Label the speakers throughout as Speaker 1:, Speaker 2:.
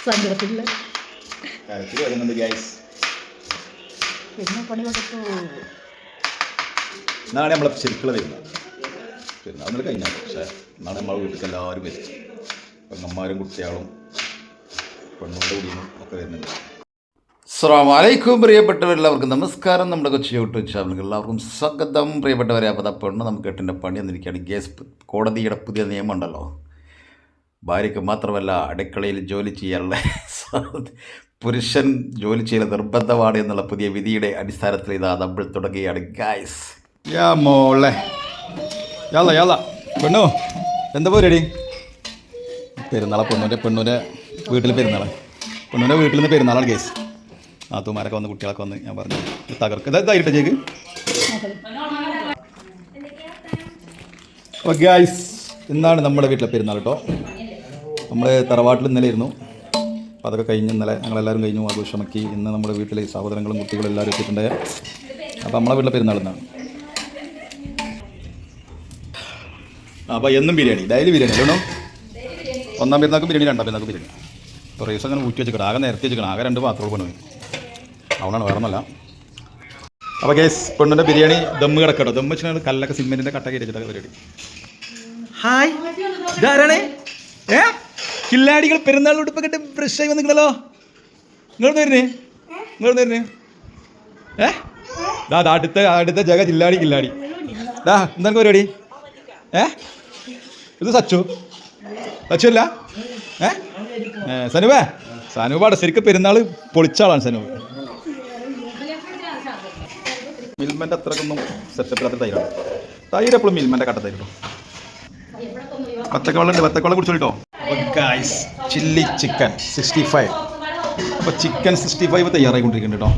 Speaker 1: സങ്കടത്തില്ല
Speaker 2: guys.
Speaker 1: പിന്നെ പണി കൊടുത്തു.
Speaker 2: നാളെ നമ്മളെ ശരിക്കുള്ള വരുന്നത് പെരുന്നാൾ കഴിഞ്ഞാൽ, പക്ഷേ നാളെ നമ്മളെ വീട്ടിൽ എല്ലാവരും വരും. പെങ്ങന്മാരും കുട്ടികളും പെണ്ണുങ്ങളുടെ കുടിയും ഒക്കെ വരുന്നുണ്ട്. അസ്സലാമു അലൈക്കും പ്രിയപ്പെട്ടവരെല്ലാവർക്കും നമസ്കാരം. നമ്മുടെ കൊച്ചു യൂട്യൂബ് ചാനലുകൾ എല്ലാവർക്കും സ്വാഗതം. പ്രിയപ്പെട്ടവരെ, അപ്പോൾ പെണ്ണ് നമുക്ക് എട്ടിൻ്റെ പണി വന്നിരിക്കുകയാണ്. ഗ്യാസ് കോടതിയുടെ പുതിയ നിയമം ഉണ്ടല്ലോ, ഭാര്യയ്ക്ക് മാത്രമല്ല അടുക്കളയിൽ ജോലി ചെയ്യാനുള്ള പുരുഷൻ ജോലി ചെയ്യൽ നിർബന്ധമാണ് എന്നുള്ള പുതിയ വിധിയുടെ അടിസ്ഥാനത്തിൽ ഇതാ നമ്മൾ തുടങ്ങുകയാണ് ഗൈസ്. യാ മോളെ യാള പെണ്ണു എന്താ പരിപാടി? പെരുന്നാളെ പെണ്ണൂൻ്റെ വീട്ടിൽ പെണ്ണൂൻ്റെ വീട്ടിൽ നിന്ന് പെരുന്നാളാണ് ഗൈസ്. നാത്തൂമാരൊക്കെ വന്ന് കുട്ടികളൊക്കെ വന്ന് ഞാൻ പറഞ്ഞു തകർക്ക് ഇതായിട്ട് ചേക്ക്. അപ്പോൾ ഗൈസ്, ഇന്നാണ് നമ്മുടെ വീട്ടിലെ പെരുന്നാൾ കേട്ടോ. നമ്മൾ തറവാട്ടിൽ ഇന്നലെ ഇരുന്നു, അപ്പോൾ അതൊക്കെ കഴിഞ്ഞ് ഇന്നലെ ഞങ്ങളെല്ലാവരും കഴിഞ്ഞു ആഘോഷമാക്കി. ഇന്ന് നമ്മുടെ വീട്ടിൽ സഹോദരങ്ങളും കുട്ടികളും എല്ലാവരും എത്തിയിട്ടുണ്ട്. അപ്പോൾ നമ്മളെ വീട്ടിലെ പെരുന്നാൾ ഇന്നാണ്. അപ്പോൾ എന്നും ബിരിയാണി, ഡെയിലി ബിരിയാണി അല്ലോ. ഒന്നാം പെരുന്നാൾക്ക് ബിരിയാണി, രണ്ടാം പെരുന്നാൾക്ക് ബിരിയാണി. ഇപ്പോൾ റൈസ് അങ്ങനെ ഊറ്റി വെച്ചിക്കണം, ആകെ നേരത്തെ വെച്ചിക്കണം, ആകെ 2 പാത്രങ്ങൾ കൊണ്ടുപോയി. അതുകൊണ്ടാണ് വേറെ ഒന്നല്ല. അപ്പോൾ ഗൈസ്, പെണ്ണിൻ്റെ ബിരിയാണി ദമ്മ് കിടക്കട്ടോ. ദമ്മ് വെച്ചാൽ കല്ലൊക്കെ സിമെൻറ്റിൻ്റെ കട്ട കയറ്റിച്ചിട്ടൊക്കെ പരിപാടി. ഹായ്, ഇതാരാണ്? കില്ലാടികൾ പെരുന്നാൾ ഉടുപ്പൊക്കെ ഫ്രഷ് ആയി വന്നിട്ടുണ്ടല്ലോ. നിങ്ങൾ വരുന്നേ അടുത്ത ജഗ കില്ലാടി. എന്താണ് പരിപാടി? ഇത് സച്ചു അല്ല സനുപാടെ ശരിക്കും പെരുന്നാൾ പൊളിച്ചാളാണ് സനൂപ്. മിൽമൻ്റെ അത്രക്കൊന്നും സെറ്റപ്പില്ലാത്ത തൈര് എപ്പോഴും മിൽമൻ്റെ കട്ട തൈരുണ്ടോ. വത്തക്കവെള്ളം കുടിച്ചോട്ടോ. Guys, chilli chicken 65. അപ്പോൾ ചിക്കൻ 65 തയ്യാറായിക്കൊണ്ടിരിക്കുന്നുണ്ട് കേട്ടോ.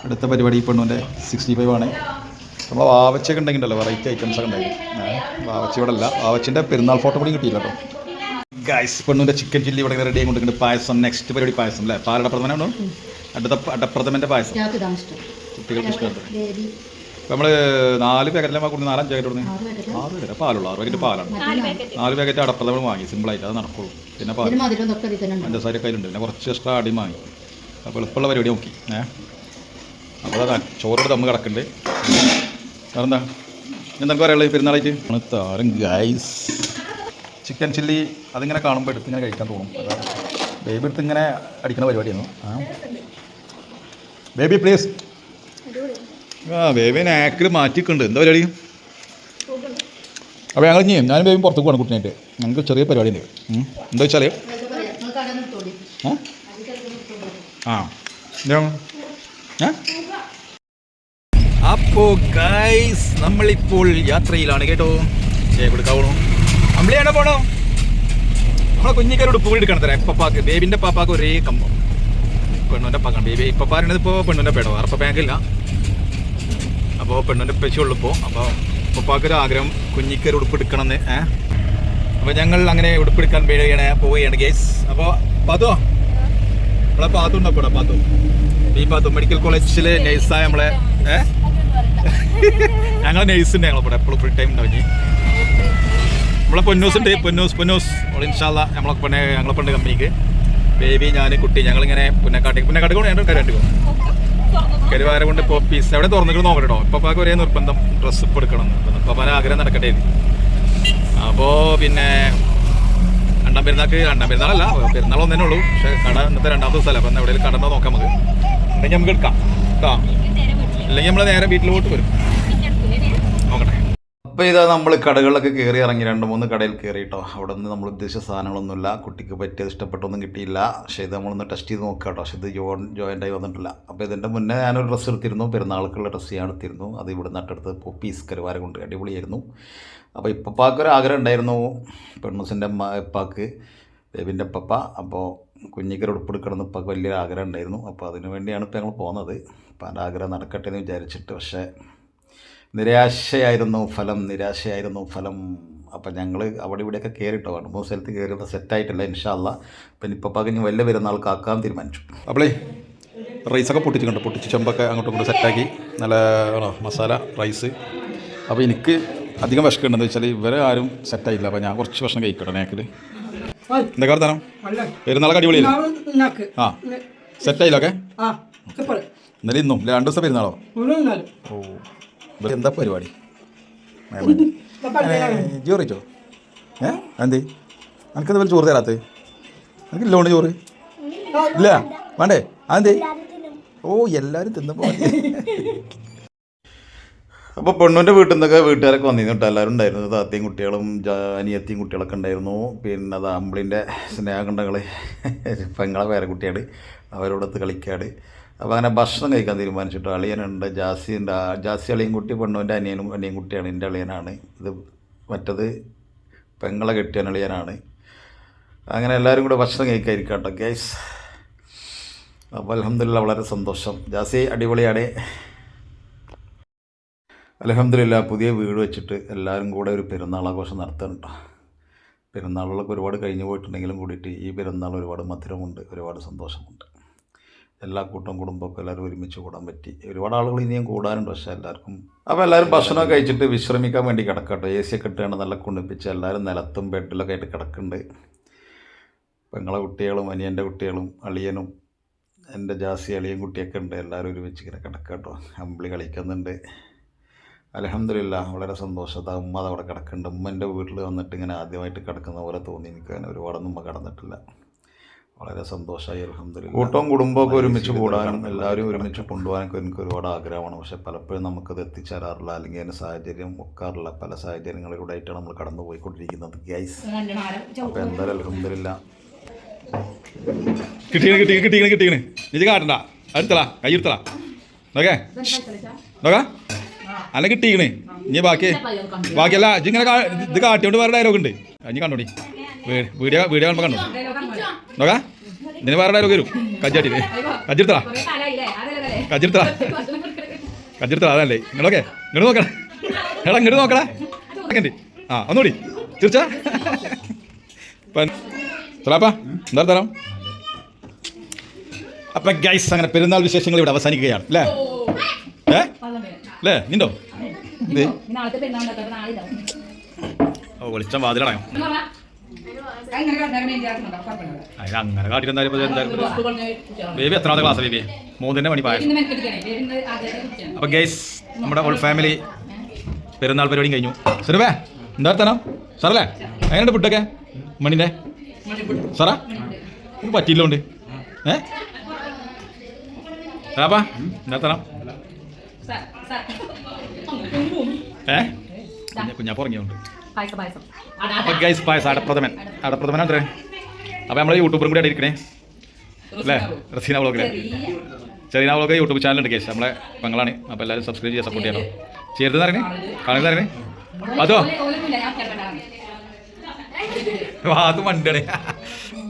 Speaker 2: അടുത്ത പരിപാടി പെണ്ണുൻ്റെ 65 ആണ്. നമ്മൾ വാവച്ചൊക്കെ ഉണ്ടെങ്കിലല്ലോ, വെറൈറ്റി ഐറ്റംസ് ഒക്കെ ഉണ്ടായിരുന്നു. വാവച്ച ഇവിടെ അല്ല, വാവച്ചിൻ്റെ പെരുന്നാൾ ഫോട്ടോ കൂടി കിട്ടിയില്ല കേട്ടോ. ഗൈസ്, പെണ്ണുൻ്റെ ചിക്കൻ ചില്ലി ഇവിടെ റെഡി ആയി കൊണ്ടിരിക്കുന്നുണ്ട്. പായസം, നെക്സ്റ്റ് പരിപാടി പായസം അല്ലേ? പാലടപ്രഥമനാണോ? അടപ്രഥമൻ്റെ പായസം കുട്ടികൾക്ക് ഇഷ്ടമുണ്ട്. അപ്പോൾ നമ്മൾ 4 പാക്കറ്റിലെ കൊടുത്ത് 4-5 പാക്കറ്റ് കൊടുത്ത് 6 പാക്കറ്റ് പാലുള്ള 6 പാക്കറ്റ് പാലാണ്. 4 പാക്കറ്റ് അടപ്രഥമൻ വാങ്ങി, സിമ്പിളായിട്ട് അത് നടക്കുള്ളൂ. പിന്നെ പഞ്ചസാര കയ്യിലുണ്ട്, പിന്നെ കുറച്ച് എക്സ്ട്രാ അടിയും വാങ്ങി. അപ്പോൾ എളുപ്പമുള്ള പരിപാടി നോക്കി. അപ്പോൾ അതാ ചോറോട് തമ്മ് കിടക്കുന്നുണ്ട്. വേറെന്താ എന്തൊക്കെ പറയുള്ളത് പെരുന്നാളായിട്ട്? താരം ഗൈസ്, ചിക്കൻ ചില്ലി അതിങ്ങനെ കാണുമ്പോൾ എടുത്ത് ഇങ്ങനെ കഴിക്കാൻ തോന്നും. ബേബി എടുത്ത് ഇങ്ങനെ അടിക്കുന്ന പരിപാടിയായിരുന്നു. Baby please. ബേബി നാക്കിൽ മാറ്റിക്കുന്നുണ്ട്. എന്താ പരിപാടി? അപ്പോൾ ഞങ്ങൾ ഞാനും ബേബി പുറത്തേക്ക് പോകണം കുട്ടീനായിട്ട്. ഞങ്ങൾക്ക് ചെറിയ പരിപാടി ഉണ്ട്. എന്താ വെച്ചാൽ അപ്പോൾ ഗൈസ്, നമ്മളിപ്പോൾ യാത്രയിലാണ് കേട്ടോ. എവിടേക്കാവണോ? അമ്പിളിയാണോ പോണോ? നമ്മളെ കുഞ്ഞിക്കാരോട് പൂൾ എടുക്കണം തരാം. ഇപ്പപ്പാക്ക് ബേബിൻ്റെ പാപ്പാക്ക് ഒരേ കമ്പം. പെണ്ണുൻ്റെ പാക്കാണ് ബേബി. ഇപ്പപ്പാരുന്നത് ഇപ്പോൾ പെണ്ണുൻ്റെ പേടോ, അറപ്പ ബാങ്കില്ല. അപ്പോൾ പെണ്ണിൻ്റെ പെച്ചുള്ളിപ്പോൾ. അപ്പോൾ ഉപ്പാക്കൊരു ആഗ്രഹം കുഞ്ഞിക്കൊരു ഉടുപ്പെടുക്കണം എന്ന്. അപ്പോൾ ഞങ്ങൾ അങ്ങനെ ഉടുപ്പെടുക്കാൻ പോവുകയാണ് ഗേസ്. അപ്പോൾ പാത്തോ, നമ്മളെ പാത്തു ഉണ്ടോ? ഇവിടെ പാത്തു, ഈ പാത്തു മെഡിക്കൽ കോളേജിലെ നഴ്സായ നമ്മളെ ഞങ്ങളെ നഴ്സുണ്ട്. ഞങ്ങളിവിടെ എപ്പോഴും ഫുൾ ടൈം ഉണ്ടാവും. നമ്മളെ പൊന്നൂസ് ഉണ്ട്, പൊന്നൂസ് ഇൻഷാല്ല ഞങ്ങളെ പെണ്ണ് കമ്പനിക്ക്. ബേബി, ഞാൻ, കുട്ടി ഞങ്ങളിങ്ങനെ പുന്നക്കാട്ടേക്ക് കൊണ്ട് ഞാൻ കരണ്ട് പോകും. കരുവാരം കൊണ്ട് പോപ്പീസ് എവിടെ തുറന്നിട്ട് നോക്കട്ടോ. ഇപ്പപ്പാക്ക് ഒരേ നിർബന്ധം ഡ്രസ്സ് ഇപ്പോൾ എടുക്കണം എന്ന്. ഇപ്പപ്പാൻ ആഗ്രഹം നടക്കട്ടെ. അപ്പോൾ പിന്നെ രണ്ടാം പെരുന്നാളല്ല, പെരുന്നാൾ ഒന്നേ ഉള്ളൂ. പക്ഷേ കട ഇന്നത്തെ 2ാമത്തെ ദിവസമല്ല. അപ്പം എവിടെയെങ്കിലും കടന്നോ നോക്കാം നമുക്ക്. അല്ലെങ്കിൽ നമുക്ക് എടുക്കാം കേട്ടോ. അല്ലെങ്കിൽ നമ്മൾ നേരെ വീട്ടിലോട്ട് വരും. നോക്കട്ടെ. അപ്പോൾ ഇതാ നമ്മൾ കടകളിലൊക്കെ കയറി ഇറങ്ങി 2-3 കടയിൽ കയറി കേട്ടോ. അവിടെ നിന്ന് നമ്മൾ ഉദ്ദേശിച്ച സാധനങ്ങളൊന്നുമില്ല. കുട്ടിക്ക് പറ്റിയത് ഇഷ്ടപ്പെട്ടൊന്നും കിട്ടിയില്ല. പക്ഷേ ഇത് നമ്മളൊന്ന് ടെസ്റ്റ് ചെയ്ത് നോക്കാം കേട്ടോ. പക്ഷേ ഇത് ജോയിൻ്റായി വന്നിട്ടില്ല. അപ്പോൾ ഇതിൻ്റെ മുന്നേ ഞാനൊരു ഡ്രസ്സ് എടുത്തിരുന്നു, പെരുന്നാൾക്കുള്ള ഡ്രസ്സ് ഞാൻ എടുത്തിരുന്നു. അത് ഇവിടെ നട്ടെടുത്ത് പോപ്പീസ് കരുവാരം കൊണ്ട് അടിപൊളിയായിരുന്നു. അപ്പോൾ ഇപ്പപ്പാക്കൊരു ആഗ്രഹം ഉണ്ടായിരുന്നു, പെണ്ണൂസിൻ്റെ ഇപ്പാക്ക്, ബേബിൻ്റെ പപ്പ. അപ്പോൾ കുഞ്ഞിക്കൊരു ഉടുപ്പെടുക്കണമെന്ന് ഇപ്പൊക്കെ വലിയൊരു ആഗ്രഹം ഉണ്ടായിരുന്നു. അപ്പോൾ അതിനു വേണ്ടിയാണ് ഇപ്പോൾ ഞങ്ങൾ പോകുന്നത്. അപ്പോൾ അതിൻ്റെ ആഗ്രഹം നടക്കട്ടെ എന്ന് വിചാരിച്ചിട്ട്. പക്ഷേ നിരാശയായിരുന്നു ഫലം. അപ്പം ഞങ്ങൾ അവിടെ ഇവിടെയൊക്കെ കയറിയിട്ടോ, 2-3 സ്ഥലത്ത് കയറിയപ്പോൾ സെറ്റായിട്ടില്ല. ഇൻഷാ അല്ലാ പിന്നെ ഇപ്പപ്പാക്ക് ഇനി വലിയ പെരുന്നാൾക്ക് ആക്കാൻ തീരുമാനിച്ചു. അപ്പോളേ റൈസൊക്കെ പൊട്ടിച്ച് ചെമ്പൊക്കെ അങ്ങോട്ടും ഇങ്ങോട്ടും സെറ്റാക്കി നല്ല മസാല റൈസ്. അപ്പോൾ എനിക്ക് അധികം വിശക്കുണ്ടെന്ന് വെച്ചാൽ ഇവരെ ആരും സെറ്റായില്ല. അപ്പോൾ ഞാൻ കുറച്ച് ഭക്ഷണം കഴിക്കട്ടെ നേക്കിൽ. എന്തൊക്കെ വർത്താനം? പെരുന്നാളൊക്കെ അടിപൊളിയല്ലേ? ആ സെറ്റായില്ലോ ഒക്കെ? ഇന്നലെ ഇന്നും 2 ദിവസം പെരുന്നാളോ? ഓ എന്താ പരിപാടി? ചോറിച്ചോ? എന്ത് എനിക്കെന്താ പോലെ ചോറ് തരാത്ത? എനിക്ക് ഇല്ലോണ്ട് ചോറ് ഇല്ല വേണ്ടേ? അതെന്തേ? ഓ എല്ലാവരും തിന്നപ്പോൾ അപ്പോൾ പെണ്ണുൻ്റെ വീട്ടിൽ നിന്നൊക്കെ വീട്ടുകാരൊക്കെ വന്നിരുന്നു കേട്ടോ. എല്ലാവരും ഉണ്ടായിരുന്നു. താത്തയും കുട്ടികളും അനിയത്തിയും കുട്ടികളൊക്കെ ഉണ്ടായിരുന്നു. പിന്നെ അത് അമ്പിളിൻ്റെ സ്നേഹകണ്ഠങ്ങൾ പെങ്ങളെ പേരക്കുട്ടിയാണ്, അവരോടൊത്ത് കളിക്കാട്. അപ്പോൾ അങ്ങനെ ഭക്ഷണം കഴിക്കാൻ തീരുമാനിച്ചിട്ട് അളിയനുണ്ട്, ജാസി അളിയൻ കുട്ടി, പെണ്ണുവിൻ്റെ അനിയൻ കുട്ടിയാണ്, എൻ്റെ അളിയനാണ്. ഇത് മറ്റത് പെങ്ങളെ കെട്ടിയ അളിയനാണ്. അങ്ങനെ എല്ലാവരും കൂടെ ഭക്ഷണം കഴിക്കാതിരിക്കാം കേട്ടോ ഗൈസ്. അപ്പോൾ അൽഹംദുലില്ലാ വളരെ സന്തോഷം. ജാസി അടിപൊളിയാണ്. അൽഹംദുലില്ലാ പുതിയ വീട് വെച്ചിട്ട് എല്ലാവരും കൂടെ ഒരു പെരുന്നാളാഘോഷം നടത്തുന്നുണ്ട്. പെരുന്നാളുകളൊക്കെ ഒരുപാട് കഴിഞ്ഞു പോയിട്ടുണ്ടെങ്കിലും കൂടിയിട്ട് ഈ പെരുന്നാൾ ഒരുപാട് മധുരമുണ്ട്, ഒരുപാട് സന്തോഷമുണ്ട്. എല്ലാ കുടുംബമൊക്കെ എല്ലാവരും ഒരുമിച്ച് കൂടാൻ പറ്റി. ഒരുപാട് ആളുകൾ ഇനിയും കൂടാനുണ്ട്, പക്ഷേ എല്ലാവരും ഭക്ഷണമൊക്കെ കഴിച്ചിട്ട് വിശ്രമിക്കാൻ വേണ്ടി കിടക്കട്ടോ. AC ഒക്കെ ഇട്ടാണ് നല്ല കുണിപ്പിച്ച് എല്ലാവരും നിലത്തും ബെഡിലൊക്കെ ആയിട്ട് കിടക്കുന്നുണ്ട്. പെങ്ങളെ കുട്ടികളും അനിയൻ്റെ കുട്ടികളും അളിയനും എൻ്റെ ജാസി അളിയൻ കുട്ടിയൊക്കെ ഉണ്ട്. എല്ലാവരും ഒരുമിച്ച് ഇങ്ങനെ കിടക്കട്ടോ. അമ്പിളി കളിക്കുന്നുണ്ട്. അൽഹംദുലില്ലാ വളരെ സന്തോഷം. ഉമ്മ അതവിടെ കിടക്കുന്നുണ്ട്. ഉമ്മൻ്റെ വീട്ടിൽ വന്നിട്ട് ഇങ്ങനെ ആദ്യമായിട്ട് കിടക്കുന്ന പോലെ തോന്നി എനിക്ക്. അങ്ങനെ ഒരുപാടൊന്നും ഉമ്മ കിടന്നിട്ടില്ല. വളരെ സന്തോഷമായി അൽഹംദുലില്ലാ. കൂട്ടവും കുടുംബമൊക്കെ ഒരുമിച്ച് കൂടാനും എല്ലാവരും ഒരുമിച്ച് കൊണ്ടുപോകാനൊക്കെ എനിക്ക് ഒരുപാട് ആഗ്രഹമാണ്. പക്ഷേ പലപ്പോഴും നമുക്കത് എത്തിച്ചേരാറില്ല, അല്ലെങ്കിൽ അതിന് സാഹചര്യം ഒക്കാറില്ല. പല സാഹചര്യങ്ങളിലൂടെ ആയിട്ടാണ് നമ്മൾ കടന്നു പോയിക്കൊണ്ടിരിക്കുന്നത് ഗൈസ്. അപ്പോൾ എന്തായാലും അൽഹംദുലില്ലാ കിട്ടീണ്. ഇത് കാട്ടണ്ട, അടുത്തല കൈ എടുത്തല നോക്കേ നോക്കാ അല്ല കിട്ടീക്കണ്. ഇനി ബാക്കിയല്ല ഇങ്ങനെ ഇത് കാട്ടിയോണ്ട് വേറെ ഡയലോഗ് ഉണ്ട്, ഇനി കണ്ടോടി. വീഡിയോ കാണുമ്പോൾ കണ്ടോ നോക്കാ. ഇതിന് വേറെ ഡയലോഗ് വരും. കജ്ജിരുത്തല അതല്ലേ ഇങ്ങോട്ടൊക്കെ ഇങ്ങോട്ട് നോക്കണേ. എടാ ഇങ്ങോട്ട് നോക്കണേ. ആ ഒന്നുകൂടി തീർച്ച എന്താ തരാം. അപ്പം ഗൈസ് അങ്ങനെ പെരുന്നാൾ വിശേഷങ്ങൾ ഇവിടെ അവസാനിക്കുകയാണ് അല്ലേ? അല്ലേ നിണ്ടോ? ഓ വെളിച്ചം വാതിലടയോ? അങ്ങനെ കാട്ടിരുന്നാലും ബേബി എത്രാമത്തെ ക്ലാസ് ബേബി? 3ന്റെ മണി പായ. അപ്പം ഗൈസ് നമ്മുടെ ഓൾ ഫാമിലി പെരുന്നാൾ പരിപാടിയും കഴിഞ്ഞു. സുരഭേ എന്താ തരാം സാറല്ലേ? എങ്ങനെയുണ്ട് ഫുഡൊക്കെ മണിൻ്റെ സാറാ? പറ്റിയില്ലോണ്ട് സാപ്പാ എന്താ തരാം? കുഞ്ഞാപ്പ് ഉറങ്ങിയുണ്ട്. അപ്പം ഗൈസ് പായസം അടപ്രഥമൻ അത്രേ. അപ്പോൾ നമ്മളെ യൂട്യൂബറും കൂടെ ഇരിക്കണേ അല്ലേ? റസീന വ്ളോഗിലെ ചെറിയ വ്ളോഗ് യൂട്യൂബ് ചാനലുണ്ട് കേസ്. നമ്മളെ പെങ്ങളാണ്. അപ്പോൾ എല്ലാവരും സബ്സ്ക്രൈബ് ചെയ്യാൻ സപ്പോർട്ട് ചെയ്യണം. ചേർത്ത് അറിയണേ കാണുന്നത് അറിയണേ അതോ അത് മണ്ടണേ.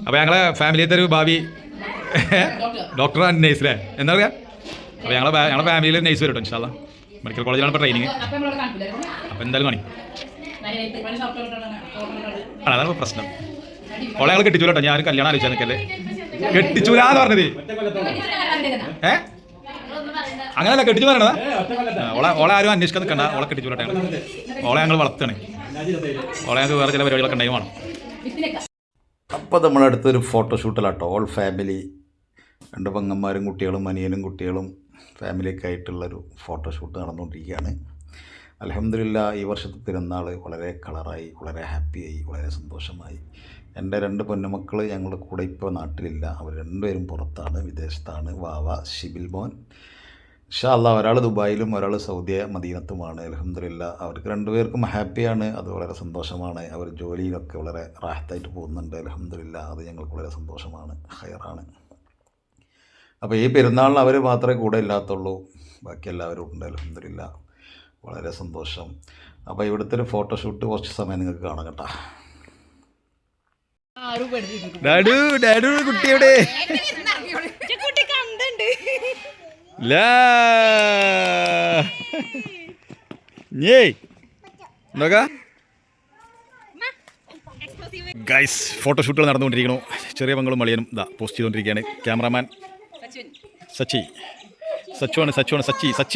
Speaker 2: അപ്പോൾ ഞങ്ങളെ ഫാമിലിയത്തെ ഒരു ഭാവി ഡോക്ടർ നഴ്സ് അല്ലേ എന്താ പറയുക? അപ്പോൾ ഞങ്ങളെ ഫാമിലിയിൽ നഴ്സ് വരും കേട്ടോ ഇൻഷാല്ലാ. മെഡിക്കൽ കോളേജിലാണ് ഇപ്പോൾ ട്രെയിനിങ്. അപ്പോൾ എന്തായാലും കാണി അതാണ് പ്രശ്നം. ഓളെ ഞങ്ങൾ കെട്ടിച്ചു കേട്ടോ. ഞാൻ കല്യാണം ആലോചിച്ചാൽ നിൽക്കല്ലേ. കെട്ടിച്ചൂലാന്ന് പറഞ്ഞത് അങ്ങനെയല്ല, കെട്ടിച്ചു പറയണതാ. ഓളെ ആരും അന്വേഷിക്കാൻ നിൽക്കണ്ട. ഓളെ കെട്ടിച്ചു വിടട്ടെ. ഓളെ ഞങ്ങൾ വളർത്തണേ. ഓളെ ഞങ്ങൾക്ക് വേറെ ചില പരിപാടികളൊക്കെ ഉണ്ടായി വേണം. അപ്പോൾ നമ്മുടെ അടുത്തൊരു ഫോട്ടോഷൂട്ടിലാട്ടോ. ഓൾ ഫാമിലി 2 പെങ്ങന്മാരും കുട്ടികളും അനിയനും കുട്ടികളും ഫാമിലിയൊക്കെ ആയിട്ടുള്ളൊരു ഫോട്ടോഷൂട്ട് നടന്നുകൊണ്ടിരിക്കുകയാണ്. അൽഹംദുലില്ലാ ഈ വർഷത്തെ പെരുന്നാൾ വളരെ കളറായി, വളരെ ഹാപ്പിയായി, വളരെ സന്തോഷമായി. എൻ്റെ 2 പൊന്നുമക്കൾ ഞങ്ങളുടെ കൂടെ ഇപ്പോൾ നാട്ടിലില്ല. അവർ 2 പേരും പുറത്താണ്, വിദേശത്താണ്. വാവ ഷിബിൽ മോൻ ഇൻഷാ അല്ലാഹ് ഒരാൾ ദുബായിലും ഒരാൾ സൗദി മദീനത്തുമാണ്. അൽഹംദുലില്ലാ അവർക്ക് 2 പേർക്കും ഹാപ്പിയാണ്. അത് വളരെ സന്തോഷമാണ്. അവർ ജോലിയിലൊക്കെ വളരെ റാഹത്തായിട്ട് പോകുന്നുണ്ട്. അൽഹംദുലില്ലാ അത് ഞങ്ങൾക്ക് വളരെ സന്തോഷമാണ്, ഹൈറാണ്. അപ്പോൾ ഈ പെരുന്നാളിന് അവർ മാത്രമേ കൂടെ ഇല്ലാത്തുള്ളൂ, ബാക്കി എല്ലാവരും ഉണ്ട്. അൽഹംദുലില്ലാ വളരെ സന്തോഷം. അപ്പോൾ ഇവിടുത്തെ ഒരു ഫോട്ടോഷൂട്ട് കുറച്ച് സമയം നിങ്ങൾക്ക് കാണാം കേട്ടോ. കുട്ടിയുടെ ഗൈസ് ഫോട്ടോഷൂട്ടുകൾ നടന്നുകൊണ്ടിരിക്കണു. ചെറിയ മംഗളും മളിയനും ഇതാ പോസ്റ്റ് ചെയ്തുകൊണ്ടിരിക്കുകയാണ്. ക്യാമറാമാൻ സച്ചി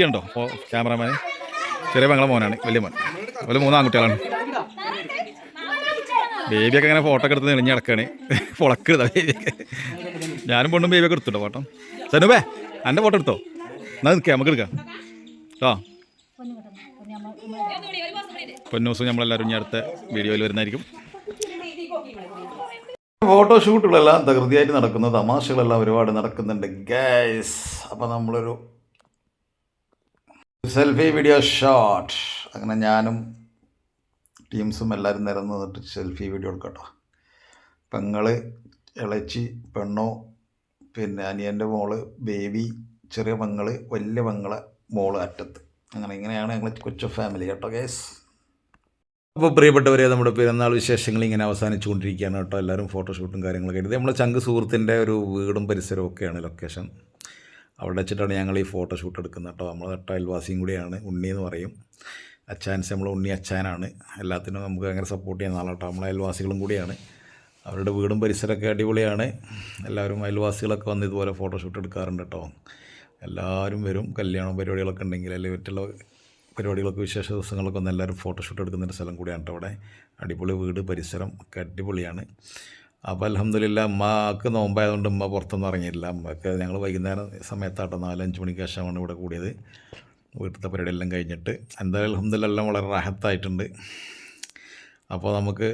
Speaker 2: ഉണ്ടോ ക്യാമറാമാൻ? ചെറിയ മംഗളം മോനാണ്, വലിയ മോൻ. അതുപോലെ 3 ആൺകുട്ടികളാണ്. ബേബിയൊക്കെ അങ്ങനെ ഫോട്ടോ ഒക്കെ എടുത്ത് നെളിഞ്ഞ് കിടക്കാണ്. പൊളക്കെടുത്ത ബേബിയൊക്കെ. ഞാനും പൊണ്ണും ബേബിയൊക്കെ എടുത്തുട്ടോ ഫോട്ടോ. സനുബേ എൻ്റെ ഫോട്ടോ എടുത്തോ? എന്നാൽ നിൽക്കാം, നമുക്ക് എടുക്കാം കേട്ടോ. പൊന്നൂസും നമ്മളെല്ലാവരും ഇനി അടുത്ത വീഡിയോയിൽ വരുന്നതായിരിക്കും. ഫോട്ടോഷൂട്ടുകളെല്ലാം തകൃതിയായിട്ട് നടക്കുന്ന തമാശകളെല്ലാം ഒരുപാട് നടക്കുന്നുണ്ട് ഗൈസ്. അപ്പോൾ നമ്മളൊരു സെൽഫി വീഡിയോ ഷോട്ട്, അങ്ങനെ ഞാനും ടീംസും എല്ലാവരും നിരന്ന് നിന്നിട്ട് സെൽഫി വീഡിയോ എടുക്കട്ടോ. പെങ്ങള്, ഇളച്ചി, പെണ്ണോ, പിന്നെ അനിയൻ്റെ മോള്, ബേബി, ചെറിയ പെങ്ങള്, വലിയ പെങ്ങളെ മോള് അറ്റത്ത്. ഇങ്ങനെയാണ് ഞങ്ങൾ കൊച്ചു ഫാമിലി കേട്ടോ ഗൈസ്. അപ്പോൾ പ്രിയപ്പെട്ടവരെ, നമ്മുടെ പെരുന്നാൾ വിശേഷങ്ങൾ ഇങ്ങനെ അവസാനിച്ചു കൊണ്ടിരിക്കുകയാണ് കേട്ടോ. എല്ലാവരും ഫോട്ടോഷൂട്ടും കാര്യങ്ങളൊക്കെ എടുത്ത് നമ്മളെ ചങ്ക് സുഹൃത്തിൻ്റെ ഒരു വീടും പരിസരവും ഒക്കെയാണ് ലൊക്കേഷൻ. അവിടെ വെച്ചിട്ടാണ് ഞങ്ങൾ ഈ ഫോട്ടോഷൂട്ട് എടുക്കുന്നത് കേട്ടോ. നമ്മൾ തൊട്ട അയൽവാസിയും കൂടിയാണ്, ഉണ്ണി എന്ന് പറയും. അച്ചാൻസ് നമ്മൾ ഉണ്ണി അച്ചാനാണ്. എല്ലാത്തിനും നമുക്ക് ഭയങ്കര സപ്പോർട്ട് ചെയ്യുന്ന ആളാട്ടോ. നമ്മളെ അയൽവാസികളും കൂടിയാണ്. അവരുടെ വീടും പരിസരമൊക്കെ അടിപൊളിയാണ്. എല്ലാവരും അയൽവാസികളൊക്കെ വന്ന് ഇതുപോലെ ഫോട്ടോഷൂട്ട് എടുക്കാറുണ്ട് കേട്ടോ. എല്ലാവരും വരും. കല്യാണം പരിപാടികളൊക്കെ ഉണ്ടെങ്കിൽ അല്ലെങ്കിൽ മറ്റുള്ള പരിപാടികളൊക്കെ വിശേഷ ദിവസങ്ങളൊക്കെ ഒന്ന് എല്ലാവരും ഫോട്ടോഷൂട്ട് എടുക്കുന്നൊരു സ്ഥലം കൂടിയാണ് കേട്ടോ. അവിടെ അടിപൊളി വീട് പരിസരം ഒക്കെ അടിപൊളിയാണ്. അപ്പോൾ അൽഹംദുലില്ലാ അമ്മക്ക് നോമ്പായതുകൊണ്ട് ഉമ്മ പുറത്തൊന്നും ഇറങ്ങിയില്ല. അമ്മക്ക് ഞങ്ങൾ വൈകുന്നേരം സമയത്താട്ടോ 4-5 മണിക്ക് ശേഷമാണ് ഇവിടെ കൂടിയത്. വീട്ടിലത്തെ പരിപാടിയെല്ലാം കഴിഞ്ഞിട്ട് എന്തായാലും അൽഹംദുലില്ലാ എല്ലാം വളരെ റാഹത്തായിട്ടുണ്ട്. അപ്പോൾ നമുക്ക്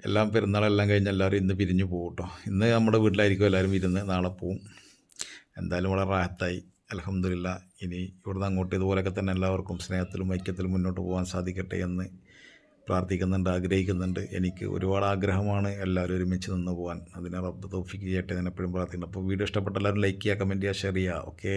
Speaker 2: എല്ലാം പെരുന്നാളെല്ലാം കഴിഞ്ഞ് എല്ലാവരും ഇന്ന് പിരിഞ്ഞു പോകും കേട്ടോ. ഇന്ന് നമ്മുടെ വീട്ടിലായിരിക്കും എല്ലാവരും ഇരുന്ന്, നാളെ പോവും. എന്തായാലും വളരെ റാഹത്തായി അൽഹംദുലില്ലാ. ഇനി ഇവിടുന്ന് അങ്ങോട്ട് ഇതുപോലെയൊക്കെ തന്നെ എല്ലാവർക്കും സ്നേഹത്തിലും ഐക്യത്തിലും മുന്നോട്ട് പോകാൻ സാധിക്കട്ടെ എന്ന് പ്രാർത്ഥിക്കുന്നുണ്ട്, ആഗ്രഹിക്കുന്നുണ്ട്. എനിക്ക് ഒരുപാട് ആഗ്രഹമാണ് എല്ലാവരും ഒരുമിച്ച് നിന്ന് പോകാൻ. അതിനെ റബ്ബ് തൗഫീഖ് ചെയ്യട്ടെ എന്ന് എപ്പോഴും പ്രാർത്ഥിക്കുന്നുണ്ട്. അപ്പോൾ വീഡിയോ ഇഷ്ടപ്പെട്ട എല്ലാവരും ലൈക്ക് ചെയ്യുക, കമൻറ്റ് ചെയ്യുക, ഷെയർ ചെയ്യുക. ഓക്കെ.